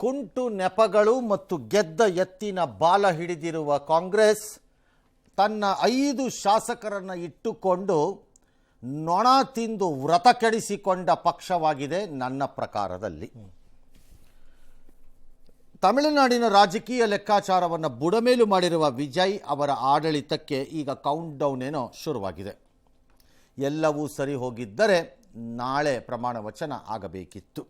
ಕುಂಟು ನೆಪಗಳು ಮತ್ತು ಗೆದ್ದ ಎತ್ತಿನ ಬಾಲ ಹಿಡಿದಿರುವ ಕಾಂಗ್ರೆಸ್ ತನ್ನ 5 ಶಾಸಕರನ್ನು ಇಟ್ಟುಕೊಂಡು ನೊಣ ತಿಂದು ವ್ರತ ಕೆಡಿಸಿಕೊಂಡ ಪಕ್ಷವಾಗಿದೆ ನನ್ನ ಪ್ರಕಾರದಲ್ಲಿ. ತಮಿಳುನಾಡಿನ ರಾಜಕೀಯ ಲೆಕ್ಕಾಚಾರವನ್ನು ಬುಡಮೇಲು ಮಾಡಿರುವ ವಿಜಯ್ ಅವರ ಆಡಳಿತಕ್ಕೆ ಈಗ ಕೌಂಟ್ ಡೌನ್ ಏನೋ ಶುರುವಾಗಿದೆ. ಎಲ್ಲವೂ ಸರಿ ಹೋಗಿದ್ದರೆ ನಾಳೆ ಪ್ರಮಾಣ ವಚನ ಆಗಬೇಕಿತ್ತು.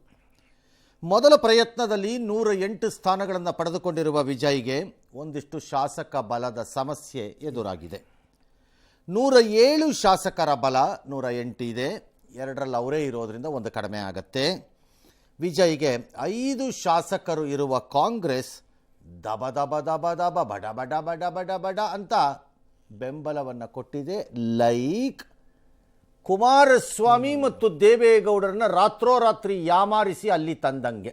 ಮೊದಲ ಪ್ರಯತ್ನದಲ್ಲಿ 108 ಸ್ಥಾನಗಳನ್ನು ಪಡೆದುಕೊಂಡಿರುವ ವಿಜಯ್ಗೆ ಒಂದಿಷ್ಟು ಶಾಸಕ ಬಲದ ಸಮಸ್ಯೆ ಎದುರಾಗಿದೆ. 107 ಶಾಸಕರ ಬಲ 108 ಇದೆ, 2ರಲ್ಲಿ ಅವರೇ ಇರೋದ್ರಿಂದ ಒಂದು ಕಡಿಮೆ ಆಗತ್ತೆ. ವಿಜಯ್ಗೆ 5 ಶಾಸಕರು ಇರುವ ಕಾಂಗ್ರೆಸ್ ದಬ ದಬ ದಬ ದಬ ಬಡ ಬಡ ಬಡ ಬಡ ಬಡ ಅಂತ ಬೆಂಬಲವನ್ನು ಕೊಟ್ಟಿದೆ. ಲೈಕ್ ಕುಮಾರಸ್ವಾಮಿ ಮತ್ತು ದೇವೇಗೌಡರನ್ನ ರಾತ್ರೋರಾತ್ರಿ ಯಾಮಾರಿಸಿ ಅಲ್ಲಿ ತಂದಂಗೆ.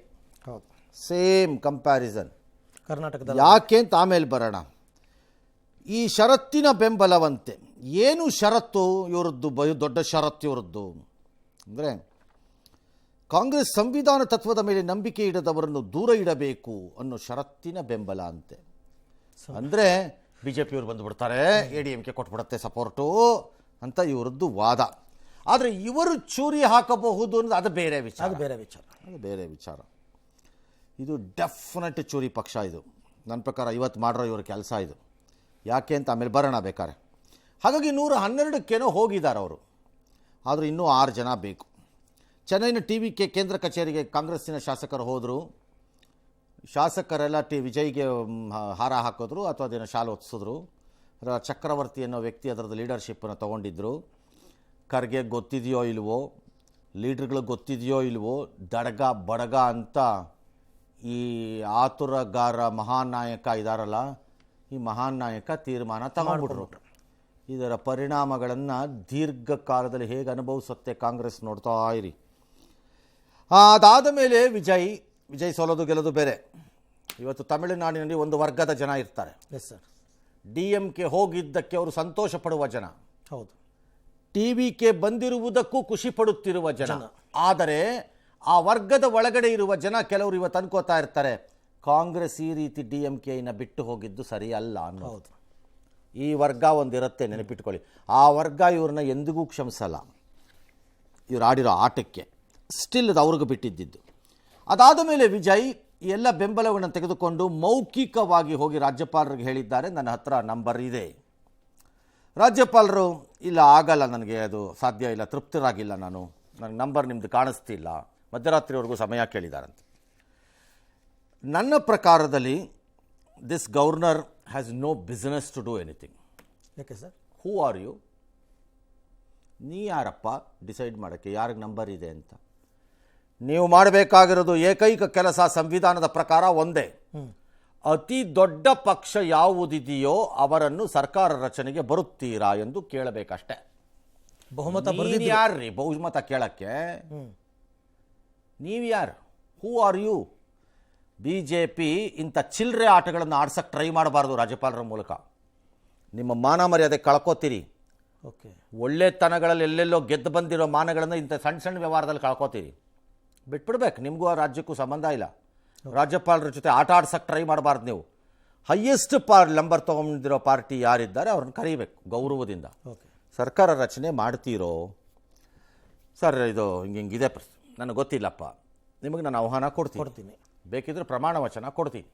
ಸೇಮ್ ಕಂಪ್ಯಾರಿಸನ್ ಕರ್ನಾಟಕದ. ಯಾಕೆ ಅಂತ ಆಮೇಲೆ ಬರೋಣ. ಈ ಷರತ್ತಿನ ಬೆಂಬಲವಂತೆ ಏನು ಷರತ್ತು ಇವರದ್ದು, ದೊಡ್ಡ ಷರತ್ತು ಇವರದ್ದು ಅಂದರೆ ಕಾಂಗ್ರೆಸ್ ಸಂವಿಧಾನ ತತ್ವದ ಮೇಲೆ ನಂಬಿಕೆ ಇಡದವರನ್ನು ದೂರ ಇಡಬೇಕು ಅನ್ನೋ ಷರತ್ತಿನ ಬೆಂಬಲ ಅಂತೆ. ಅಂದರೆ ಬಿ ಜೆ ಪಿಯವರು ಬಂದುಬಿಡ್ತಾರೆ, ADMK ಕೊಟ್ಬಿಡುತ್ತೆ ಸಪೋರ್ಟು ಅಂತ ಇವರದ್ದು ವಾದ. ಆದರೆ ಇವರು ಚೂರಿ ಹಾಕಬಹುದು ಅನ್ನೋದು ಅದು ಬೇರೆ ವಿಚಾರ. ಅದು ಬೇರೆ ವಿಚಾರ. ಇದು ಡೆಫಿನೆಟ್ ಚೂರಿ ಪಕ್ಷ. ಇದು ನನ್ನ ಪ್ರಕಾರ ಇವತ್ತು ಮಾಡಿರೋ ಇವ್ರ ಕೆಲಸ ಇದು. ಯಾಕೆ ಅಂತ ಆಮೇಲೆ ಬರೋಣ ಬೇಕಾರೆ. ಹಾಗಾಗಿ 112ಕ್ಕೇನೋ ಹೋಗಿದ್ದಾರೆ ಅವರು. ಆದರೂ ಇನ್ನೂ 6 ಜನ ಬೇಕು. ಚೆನ್ನೈನ TVK ಕೇಂದ್ರ ಕಚೇರಿಗೆ ಕಾಂಗ್ರೆಸ್ಸಿನ ಶಾಸಕರು ಹೋದರು. ಶಾಸಕರೆಲ್ಲ ವಿಜಯ್ಗೆ ಹಾರ ಹಾಕಿದ್ರು ಅಥವಾ ಅದೇನೋ ಶಾಲು ಹೊತ್ತಿಸಿದ್ರು. ಚಕ್ರವರ್ತಿ ಅನ್ನೋ ವ್ಯಕ್ತಿ ಅದರದ್ದು ಲೀಡರ್ಶಿಪ್ಪನ್ನು ತೊಗೊಂಡಿದ್ರು. ಖರ್ಗೆ ಗೊತ್ತಿದೆಯೋ ಇಲ್ವೋ, ಲೀಡ್ರ್ಗಳಿಗೆ ಗೊತ್ತಿದೆಯೋ ಇಲ್ವೋ, ದಡಗ ಬಡಗ ಅಂತ ಈ ಆತುರಗಾರ ಮಹಾನ್ ನಾಯಕ ಇದ್ದಾರಲ್ಲ, ಈ ಮಹಾನ್ ನಾಯಕ ತೀರ್ಮಾನ ತಗೊಂಡ್ಬಿಟ್ರು. ಇದರ ಪರಿಣಾಮಗಳನ್ನು ದೀರ್ಘಕಾಲದಲ್ಲಿ ಹೇಗೆ ಅನುಭವಿಸುತ್ತೆ ಕಾಂಗ್ರೆಸ್ ನೋಡ್ತಾ ಇರಿ. ಅದಾದ ಮೇಲೆ ವಿಜಯ್ ಸೋಲೋದು ಗೆಲ್ಲೋದು ಬೇರೆ. ಇವತ್ತು ತಮಿಳುನಾಡಿನಲ್ಲಿ ಒಂದು ವರ್ಗದ ಜನ ಇರ್ತಾರೆ. Yes sir. DMK ಹೋಗಿದ್ದಕ್ಕೆ ಅವರು ಸಂತೋಷ ಪಡುವ ಜನ, ಹೌದು. TVK ಬಂದಿರುವುದಕ್ಕೂ ಖುಷಿ ಪಡುತ್ತಿರುವ ಜನ. ಆದರೆ ಆ ವರ್ಗದ ಒಳಗಡೆ ಇರುವ ಜನ ಕೆಲವರು ಇವತ್ತು ಅನ್ಕೋತಾ ಇರ್ತಾರೆ, ಕಾಂಗ್ರೆಸ್ ಈ ರೀತಿ DMKನ ಬಿಟ್ಟು ಹೋಗಿದ್ದು ಸರಿ ಅಲ್ಲ ಅನ್ನೋದು. ಈ ವರ್ಗ ಒಂದಿರುತ್ತೆ, ನೆನಪಿಟ್ಕೊಳ್ಳಿ. ಆ ವರ್ಗ ಇವ್ರನ್ನ ಎಂದಿಗೂ ಕ್ಷಮಿಸಲ್ಲ, ಇವ್ರು ಆಡಿರೋ ಆಟಕ್ಕೆ. ಸ್ಟಿಲ್ ಅದು ಅವ್ರಿಗೆ ಬಿಟ್ಟಿದ್ದು. ಅದಾದ ಮೇಲೆ ವಿಜಯ್ ಎಲ್ಲ ಬೆಂಬಲವನ್ನು ತೆಗೆದುಕೊಂಡು ಮೌಖಿಕವಾಗಿ ಹೋಗಿ ರಾಜ್ಯಪಾಲರಿಗೆ ಹೇಳಿದ್ದಾರೆ, ನನ್ನ ಹತ್ರ ನಂಬರ್ ಇದೆ. ರಾಜ್ಯಪಾಲರು ಇಲ್ಲ, ಆಗಲ್ಲ, ನನಗೆ ಅದು ಸಾಧ್ಯ ಇಲ್ಲ, ತೃಪ್ತರಾಗಿಲ್ಲ, ನನಗೆ ನಂಬರ್ ನಿಮ್ಮದು ಕಾಣಿಸ್ತಿಲ್ಲ, ಮಧ್ಯರಾತ್ರಿವರೆಗೂ ಸಮಯ ಕೇಳಿದಾರಂತೆ. ನನ್ನ ಪ್ರಕಾರದಲ್ಲಿ this governor has no business to do anything. ಯಾಕೆ ಸರ್? Who are you? ನೀ ಯಾರಪ್ಪ ಡಿಸೈಡ್ ಮಾಡೋಕ್ಕೆ ಯಾರಿಗೆ ನಂಬರ್ ಇದೆ ಅಂತ? ನೀವು ಮಾಡಬೇಕಾಗಿರೋದು ಏಕೈಕ ಕೆಲಸ ಸಂವಿಧಾನದ ಪ್ರಕಾರ ಒಂದೇ. ಅತಿ ದೊಡ್ಡ ಪಕ್ಷ ಯಾವುದಿದೆಯೋ ಅವರನ್ನು ಸರ್ಕಾರ ರಚನೆಗೆ ಬರುತ್ತೀರಾ ಎಂದು ಕೇಳಬೇಕಷ್ಟೇ. ಬಹುಮತ ಯಾರ್ರಿ ಬಹುಮತ ಕೇಳಕ್ಕೆ? ನೀವು ಯಾರು? ಹೂ ಆರ್ ಯು? BJP ಇಂಥ ಚಿಲ್ಲರೆ ಆಟಗಳನ್ನು ಆಡ್ಸಕ್ಕೆ ಟ್ರೈ ಮಾಡಬಾರ್ದು. ರಾಜ್ಯಪಾಲರ ಮೂಲಕ ನಿಮ್ಮ ಮಾನ ಮರ್ಯಾದೆ ಕಳ್ಕೋತೀರಿ. ಓಕೆ. ಒಳ್ಳೆತನಗಳಲ್ಲಿ ಎಲ್ಲೆಲ್ಲೋ ಗೆದ್ದು ಬಂದಿರೋ ಮಾನಗಳನ್ನು ಇಂಥ ಸಣ್ಣ ಸಣ್ಣ ವ್ಯವಹಾರದಲ್ಲಿ ಕಳ್ಕೋತೀರಿ. ಬಿಟ್ಬಿಡ್ಬೇಕು. ನಿಮಗೂ ಆ ರಾಜ್ಯಕ್ಕೂ ಸಂಬಂಧ ಇಲ್ಲ. ರಾಜ್ಯಪಾಲರ ಜೊತೆ ಆಟ ಆಡ್ಸಕ್ಕೆ ಟ್ರೈ ಮಾಡಬಾರ್ದು. ನೀವು ಹೈಯೆಸ್ಟ್ ನಂಬರ್ ತೊಗೊಂಡಿರೋ ಪಾರ್ಟಿ ಯಾರಿದ್ದಾರೆ ಅವ್ರನ್ನ ಕರೀಬೇಕು ಗೌರವದಿಂದ. ಸರ್ಕಾರ ರಚನೆ ಮಾಡ್ತೀರೋ? ಸರ್ ಇದು ಹಿಂಗಿದೆ, ನನಗೆ ಗೊತ್ತಿಲ್ಲಪ್ಪ, ನಿಮಗೆ ನಾನು ಆಹ್ವಾನ ಕೊಡ್ತೀನಿ, ಬೇಕಿದ್ರೆ ಪ್ರಮಾಣ ವಚನ ಕೊಡ್ತೀನಿ.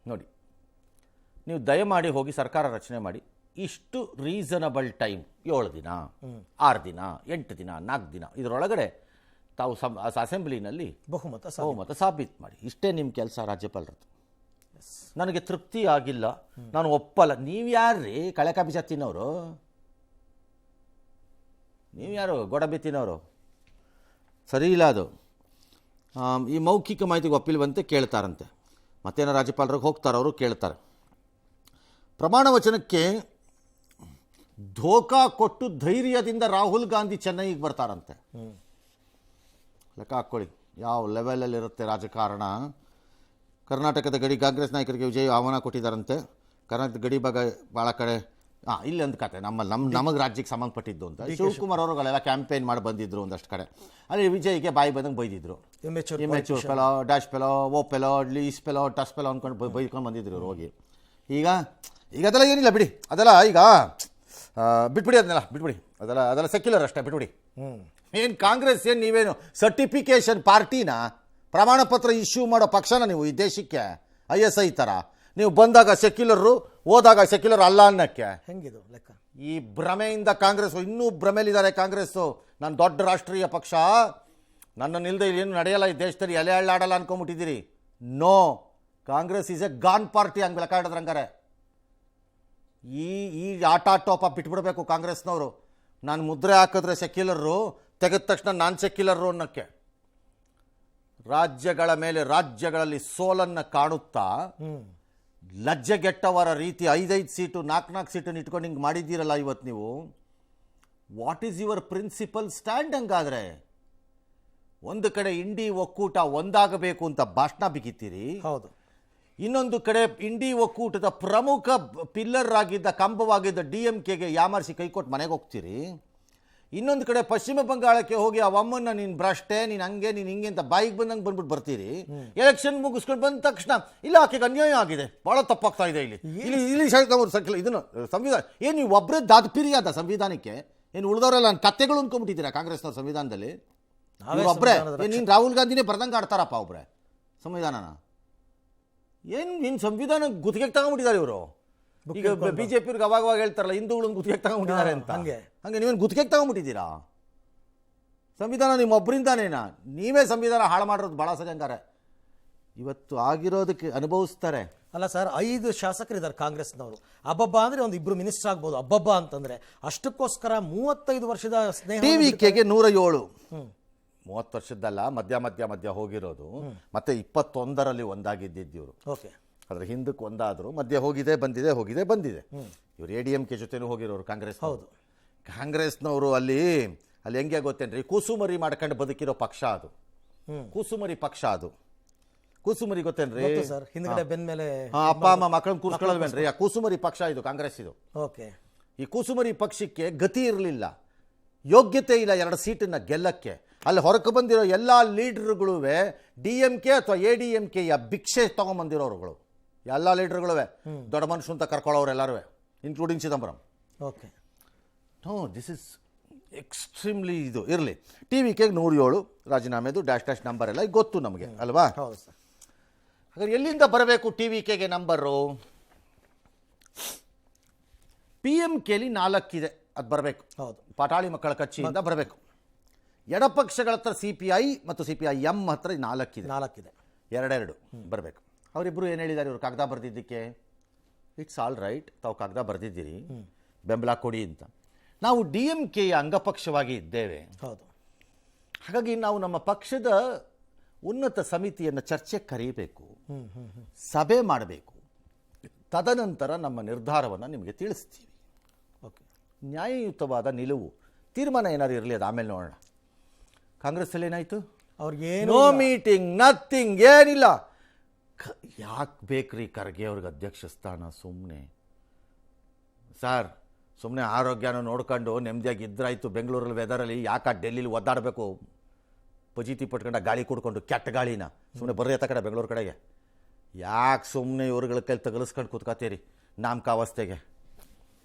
ನೋಡಿ, ನೀವು ದಯಮಾಡಿ ಹೋಗಿ ಸರ್ಕಾರ ರಚನೆ ಮಾಡಿ. ಇಷ್ಟು ರೀಸನಬಲ್ ಟೈಮ್, 7 ದಿನ, 6 ದಿನ, 8 ದಿನ, 4 ದಿನ, ಇದರೊಳಗಡೆ ತಾವು ಅಸೆಂಬ್ಲಿನಲ್ಲಿ ಬಹುಮತ ಸಾಬೀತು ಮಾಡಿ. ಇಷ್ಟೇ ನಿಮ್ಮ ಕೆಲಸ ರಾಜ್ಯಪಾಲರದ್ದು. ನನಗೆ ತೃಪ್ತಿ ಆಗಿಲ್ಲ, ನಾನು ಒಪ್ಪಲ್ಲ. ನೀವು ಯಾರ್ರೀ ಕಳೆಕ ಬೀಜ ತಿನ್ನೋರು? ನೀವು ಯಾರು ಗೋಡಂಬಿ ತಿನ್ನೋರು? ಸರಿ ಇಲ್ಲ ಅದು. ಈ ಮೌಖಿಕ ಮಾಹಿತಿಗೆ ಒಪ್ಪಿಲ್ವಂತೆ ಕೇಳ್ತಾರಂತೆ. ಮತ್ತೇನೋ ರಾಜ್ಯಪಾಲರಿಗೆ ಹೋಗ್ತಾರೆ, ಅವರು ಕೇಳ್ತಾರೆ. ಪ್ರಮಾಣ ವಚನಕ್ಕೆ ಧೋಕಾ ಕೊಟ್ಟು ಧೈರ್ಯದಿಂದ ರಾಹುಲ್ ಗಾಂಧಿ ಚೆನ್ನೈಗೆ ಬರ್ತಾರಂತೆ. ಲೆಕ್ಕ ಹಾಕ್ಕೊಳ್ಳಿ ಯಾವ ಲೆವೆಲಲ್ಲಿರುತ್ತೆ ರಾಜಕಾರಣ. ಕರ್ನಾಟಕದ ಗಡಿ ಕಾಂಗ್ರೆಸ್ ನಾಯಕರಿಗೆ ವಿಜಯ್ ಆಹ್ವಾನ ಕೊಟ್ಟಿದ್ದಾರಂತೆ. ಕರ್ನಾಟಕದ ಗಡಿ ಭಾಗ ಭಾಳ ಕಡೆ ಇಲ್ಲಿ ಒಂದು ಕತೆ ನಮಗೆ ರಾಜ್ಯಕ್ಕೆ ಸಂಬಂಧಪಟ್ಟಿದ್ದು ಅಂತ ಶಿವಕುಮಾರ್ ಅವರುಗಳೆಲ್ಲ ಕ್ಯಾಂಪೇನ್ ಮಾಡಿ ಬಂದಿದ್ರು ಒಂದಷ್ಟು ಕಡೆ. ಅಲ್ಲಿ ವಿಜಯ್ಗೆ ಬಾಯಿ ಬಂದಂಗೆ ಬೈದಿದ್ರು. ಇಮ್ಮೆಚೂರ್ ಪೆಲೋ, ಡ್ಯಾಶ್ ಪೆಲೋ, ಓ ಪೆಲೋ, ಲೀಸ್ ಪೆಲೋ, ಟಸ್ ಪೆಲೋ ಅಂದ್ಕೊಂಡು ಬೈಕೊಂಡು ಬಂದಿದ್ರು ಇವ್ರು ಹೋಗಿ. ಈಗ ಅದೆಲ್ಲ ಏನಿಲ್ಲ ಬಿಡಿ, ಅದೆಲ್ಲ ಈಗ ಬಿಟ್ಬಿಡಿ, ಅದನ್ನೆಲ್ಲ ಬಿಟ್ಬಿಡಿ, ಅದೆಲ್ಲ ಸೆಕ್ಯುಲರ್ ಅಷ್ಟೇ, ಬಿಟ್ಬಿಡಿ. ಏನು ಕಾಂಗ್ರೆಸ್ ಏನು ನೀವೇನು ಸರ್ಟಿಫಿಕೇಶನ್ ಪಾರ್ಟಿನ, ಪ್ರಮಾಣ ಪತ್ರ ಇಶ್ಯೂ ಮಾಡೋ ಪಕ್ಷನ ನೀವು ಈ ದೇಶಕ್ಕೆ? ISI ಥರ ನೀವು ಬಂದಾಗ ಸೆಕ್ಯುಲರು, ಹೋದಾಗ ಸೆಕ್ಯುಲರ್ ಅಲ್ಲ ಅನ್ನಕ್ಕೆ ಹೆಂಗಿದು ಲೆಕ್ಕ? ಈ ಭ್ರಮೆಯಿಂದ ಕಾಂಗ್ರೆಸ್ಸು ಇನ್ನೂ ಭ್ರಮೆಲಿದ್ದಾರೆ. ಕಾಂಗ್ರೆಸ್ಸು ನಾನು ದೊಡ್ಡ ರಾಷ್ಟ್ರೀಯ ಪಕ್ಷ, ನನ್ನನ್ನಿಲ್ಲದೆ ಏನು ನಡೆಯಲ್ಲ ಈ ದೇಶದಲ್ಲಿ, ಎಲೆ ಹಳ್ಳಾಡಲ್ಲ ಅನ್ಕೊಂಬಿಟ್ಟಿದ್ದೀರಿ. No, Congress is a gone party. ಹಂಗೆ ಲೆಕ್ಕ ಆಡಿದ್ರೆ ಹಂಗಾರೆ ಈ ಆಟ ಟೋಪ ಬಿಟ್ಬಿಡ್ಬೇಕು ಕಾಂಗ್ರೆಸ್ನವರು. ನಾನು ಮುದ್ರೆ ಹಾಕಿದ್ರೆ ಸೆಕ್ಯುಲರು, ತೆಗೆದ ತಕ್ಷಣ ನಾನು ಸೆಕ್ಯುಲರು ಅನ್ನೋಕ್ಕೆ. ರಾಜ್ಯಗಳ ಮೇಲೆ ರಾಜ್ಯಗಳಲ್ಲಿ ಸೋಲನ್ನು ಕಾಣುತ್ತಾ ಲಜ್ಜೆಗೆಟ್ಟವರ ರೀತಿ 5 ಸೀಟು 4 ಸೀಟನ್ನು ಇಟ್ಕೊಂಡು ಹಿಂಗೆ ಮಾಡಿದ್ದೀರಲ್ಲ ಇವತ್ತು ನೀವು. What is your principle stand? ಹಂಗಾದ್ರೆ ಒಂದು ಕಡೆ ಇಂಡಿ ಒಕ್ಕೂಟ ಒಂದಾಗಬೇಕು ಅಂತ ಭಾಷಣ ಬಿಗಿತೀರಿ, ಹೌದು. ಇನ್ನೊಂದು ಕಡೆ ಇಂಡಿ ಒಕ್ಕೂಟದ ಪ್ರಮುಖ ಪಿಲ್ಲರ್ ಆಗಿದ್ದ, ಕಂಬವಾಗಿದ್ದ DMKಗೆ ಯಾಮರ್ಸಿ ಕೈಕೊಟ್ಟು ಮನೆಗೆ ಹೋಗ್ತೀರಿ. ಇನ್ನೊಂದು ಕಡೆ ಪಶ್ಚಿಮ ಬಂಗಾಳಕ್ಕೆ ಹೋಗಿ ಆ ಅಮ್ಮನ್ನ ನೀನು ಭ್ರಷ್ಟೆ, ನೀನು ಹಂಗೆ, ನೀನು ಹಿಂಗೆ ಅಂತ ಬಾಯಿಗೆ ಬಂದಂಗೆ ಬಂದ್ಬಿಟ್ಟು ಬರ್ತೀರಿ. ಎಲೆಕ್ಷನ್ ಮುಗಿಸ್ಕೊಂಡು ಬಂದ ತಕ್ಷಣ ಇಲ್ಲ ಆಕೆಗೆ ಅನ್ಯಾಯ ಆಗಿದೆ, ಭಾಳ ತಪ್ಪಾಗ್ತಾ ಇದೆ ಇಲ್ಲಿ ಇದನ್ನು ಸಂವಿಧಾನ ಏನು ನೀವು ಒಬ್ಬರೇ ದಾದ್ಪಿರಿಯಾದ ಸಂವಿಧಾನಕ್ಕೆ? ಏನು ಉಳಿದವರೆಲ್ಲ ಕತ್ತೆಗಳು ಅನ್ಕೊಂಡ್ಬಿಟ್ಟಿದ್ದೀರಾ ಕಾಂಗ್ರೆಸ್ನವ್ರ ಸಂವಿಧಾನದಲ್ಲಿ? ಒಬ್ಬರೇ ನೀನು ರಾಹುಲ್ ಗಾಂಧಿನೇ ಬರ್ದಂಗೆ ಆಡ್ತಾರಪ್ಪ ಒಬ್ಬರೇ ಸಂವಿಧಾನನ. ಏನು ಸಂವಿಧಾನ ಗುತ್ತಿಗೆ ತಗೊಂಡ್ಬಿಟ್ಟಿದ್ದಾರೆ ಇವರು. ಈಗ ಬಿಜೆಪಿಯವ್ರಿಗೆ ಅವಾಗ ಹೇಳ್ತಾರಲ್ಲ, ಹಿಂದೂಗಳನ್ನು ಗುತ್ತಿಗೆ ತಗೊಂಡ್ಬಿಟ್ಟಿದ್ದಾರೆ ಅಂತ. ಹಂಗೆ ನೀವೇನು ಗುತ್ತಿಗೆ ತಗೊಂಡ್ಬಿಟ್ಟಿದ್ದೀರಾ? ಸಂವಿಧಾನ ನಿಮ್ಮೊಬ್ಬರಿಂದಾನೇನಾ? ನೀವೇ ಸಂವಿಧಾನ ಹಾಳು ಮಾಡಿರೋದು ಭಾಳ ಸರಿ. ಹಂಗಾರೆ ಇವತ್ತು ಆಗಿರೋದಕ್ಕೆ ಅನುಭವಿಸ್ತಾರೆ. ಅಲ್ಲ ಸರ್, 5 ಶಾಸಕರಿದ್ದಾರೆ ಕಾಂಗ್ರೆಸ್ನವರು. ಅಬ್ಬಬ್ಬ ಅಂದ್ರೆ ಒಂದು 2 ಮಿನಿಸ್ಟರ್ ಆಗ್ಬೋದು. ಅಬ್ಬಬ್ಬ ಅಂತಂದ್ರೆ ಅಷ್ಟಕ್ಕೋಸ್ಕರ 35 ವರ್ಷದ ಸ್ನೇಹ. TVKಗೆ 107, 30 ವರ್ಷದ್ದಲ್ಲ, ಮಧ್ಯ ಹೋಗಿರೋದು. ಮತ್ತೆ 21ರಲ್ಲಿ ಒಂದಾಗಿದ್ದಿದ್ದು. ಓಕೆ, ಅದ್ರ ಹಿಂದಕ್ಕೆ ಒಂದಾದ್ರು, ಮಧ್ಯೆ ಹೋಗಿದೆ ಬಂದಿದೆ. ಇವರು ADMK ಜೊತೆನೂ ಹೋಗಿರೋರು ಕಾಂಗ್ರೆಸ್. ಹೌದು, ಕಾಂಗ್ರೆಸ್ನವರು ಅಲ್ಲಿ ಹೆಂಗೆ ಗೊತ್ತೇನ್ರಿ, ಕೂಸುಮರಿ ಮಾಡ್ಕೊಂಡು ಬದುಕಿರೋ ಪಕ್ಷ ಅದು. ಕೂಸುಮರಿ ಪಕ್ಷ ಅದು. ಕೂಸುಮರಿ ಗೊತ್ತೇನ್ರಿ? ಹಿಂದ್ಗಡೆ ಬೆನ್ ಮೇಲೆ ಅಪ್ಪ ಅಮ್ಮ ಮಕ್ಕಳನ್ನ ಕೂರ್ಸ್ಕೊಳ್ಳೋದ್ವೇನ್ರಿ? ಆ ಕೂಸುಮರಿ ಪಕ್ಷ ಇದು, ಕಾಂಗ್ರೆಸ್ ಇದು. ಓಕೆ, ಈ ಕೂಸುಮರಿ ಪಕ್ಷಕ್ಕೆ ಗತಿ ಇರಲಿಲ್ಲ, ಯೋಗ್ಯತೆ ಇಲ್ಲ 2 ಸೀಟನ್ನ ಗೆಲ್ಲಕ್ಕೆ. ಅಲ್ಲಿ ಹೊರಗೆ ಬಂದಿರೋ ಎಲ್ಲ ಲೀಡರ್ಗಳು DMK ಅಥವಾ ADMKಯ ಭಿಕ್ಷೆ ತಗೊಂಬಂದಿರೋರುಗಳು, ಎಲ್ಲ ಲೀಡರ್ಗಳು ದೊಡ್ಡ ಮನುಷ್ಯ ಅಂತ ಕರ್ಕೊಳ್ಳೋರು ಎಲ್ಲರೂ, including Chidambaram. Okay, no, this is extremely ಇದು. ಇರಲಿ, TVKಗೆ 107 ರಾಜೀನಾಮೆದು ಡ್ಯಾಶ್ ನಂಬರ್ ಎಲ್ಲ ಗೊತ್ತು ನಮಗೆ ಅಲ್ವಾ? ಹೌದು ಸರ್. ಹಾಗಾದ್ರೆ ಎಲ್ಲಿಂದ ಬರಬೇಕು TVKಗೆ ನಂಬರು? PMKಲಿ 4 ಇದೆ, ಅದು ಬರಬೇಕು. ಹೌದು, ಪಾಟಾಳಿ ಮಕ್ಕಳ ಕಚ್ಚಿಯಿಂದ ಬರಬೇಕು. ಎಡಪಕ್ಷಗಳ ಹತ್ರ CPI ಮತ್ತು CPIM ಹತ್ರ 4 ಇದೆ. 2 ಬರಬೇಕು. ಅವರಿಬ್ಬರು ಏನು ಹೇಳಿದ್ದಾರೆ ಇವರು ಕಾಗದ ಬರೆದಿದ್ದಕ್ಕೆ? ಇಟ್ಸ್ ಆಲ್ ರೈಟ್, ತಾವು ಕಾಗದ ಬರೆದಿದ್ದೀರಿ, ಬೆಂಬಲ ಕೊಡಿ ಅಂತ. ನಾವು DMKಯ ಅಂಗಪಕ್ಷವಾಗಿ ಇದ್ದೇವೆ. ಹೌದು, ಹಾಗಾಗಿ ನಾವು ನಮ್ಮ ಪಕ್ಷದ ಉನ್ನತ ಸಮಿತಿಯನ್ನು ಚರ್ಚೆ ಕರೆಯಬೇಕು, ಸಭೆ ಮಾಡಬೇಕು. ತದನಂತರ ನಮ್ಮ ನಿರ್ಧಾರವನ್ನು ನಿಮಗೆ ತಿಳಿಸ್ತೀವಿ. ಓಕೆ, ನ್ಯಾಯಯುತವಾದ ನಿಲುವು ತೀರ್ಮಾನ ಏನಾದ್ರು ಇರಲಿ, ಅದು ಆಮೇಲೆ ನೋಡೋಣ. ಕಾಂಗ್ರೆಸ್ಸಲ್ಲಿ ಏನಾಯಿತು? ಅವ್ರಿಗೆ ನೋ ಮೀಟಿಂಗ್, ನಥಿಂಗ್, ಏನಿಲ್ಲ. ಯಾಕೆ ಬೇಕ್ರಿ ಖರ್ಗೆ ಅವ್ರಿಗೆ ಅಧ್ಯಕ್ಷ ಸ್ಥಾನ? ಸುಮ್ಮನೆ ಸರ್, ಸುಮ್ಮನೆ ಆರೋಗ್ಯನ ನೋಡ್ಕೊಂಡು ನೆಮ್ಮದಿಯಾಗಿ ಇದ್ರಾಯ್ತು. ಬೆಂಗಳೂರಲ್ಲಿ ವೆದರಲ್ಲಿ ಯಾಕೆ ಡೆಲ್ಲಿಲಿ ಒದ್ದಾಡಬೇಕು? ಪಜೀತಿ ಪಟ್ಕೊಂಡ ಗಾಳಿ ಕುಡ್ಕೊಂಡು, ಕೆಟ್ಟ ಗಾಳಿನ. ಸುಮ್ಮನೆ ಬರ್ರಿ ಕಡೆ ಬೆಂಗಳೂರು ಕಡೆಗೆ. ಯಾಕೆ ಸುಮ್ಮನೆ ಇವ್ರುಗಳ ಕೈ ತಗಲಿಸ್ಕೊಂಡು ಕೂತ್ಕೋತೀರಿ ನಾಮಕಾವಸ್ಥೆಗೆ?